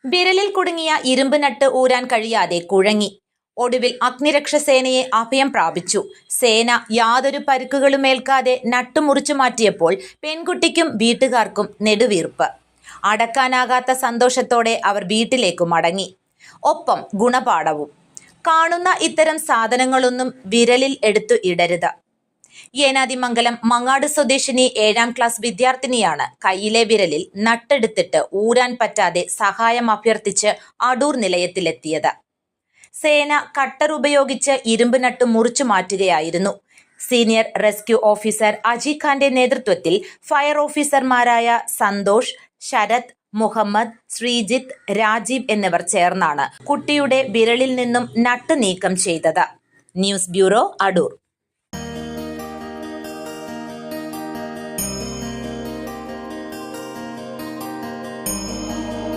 വിരലിൽ കുടുങ്ങിയ ഇരുമ്പ് നട്ട് ഊരാൻ കഴിയാതെ കുഴങ്ങി. ഒടുവിൽ അഗ്നിരക്ഷാസേനയെ അഭയം പ്രാപിച്ചു. സേന യാതൊരു പരുക്കുകളുമേൽക്കാതെ നട്ട് മുറിച്ചു മാറ്റിയപ്പോൾ പെൺകുട്ടിക്കും വീട്ടുകാർക്കും നെടുവീർപ്പ്. അടക്കാനാകാത്ത സന്തോഷത്തോടെ അവർ വീട്ടിലേക്കു മടങ്ങി. ഒപ്പം ഗുണപാഠവും. കാണുന്ന ഇത്തരം സാധനങ്ങളൊന്നും വിരലിൽ എടുത്തു ഇടരുത്. ഏനാതിമംഗലം മങ്ങാട് സ്വദേശിനി 7ാം ക്ലാസ് വിദ്യാർത്ഥിനിയാണ് കയ്യിലെ വിരലിൽ നട്ടെടുത്തിട്ട് ഊരാൻ പറ്റാതെ സഹായം അഭ്യർത്ഥിച്ച് അടൂർ നിലയത്തിലെത്തിയത്. സേന കട്ടർ ഉപയോഗിച്ച് ഇരുമ്പ് നട്ട് മുറിച്ചു മാറ്റുകയായിരുന്നു. സീനിയർ റെസ്ക്യൂ ഓഫീസർ അജി ഖാന്റെ നേതൃത്വത്തിൽ ഫയർ ഓഫീസർമാരായ സന്തോഷ്, ശരത്, മുഹമ്മദ്, ശ്രീജിത്ത്, രാജീവ് എന്നിവർ ചേർന്നാണ് കുട്ടിയുടെ വിരലിൽ നിന്നും നട്ട് നീക്കം ചെയ്തത്. News bureau, Adoor.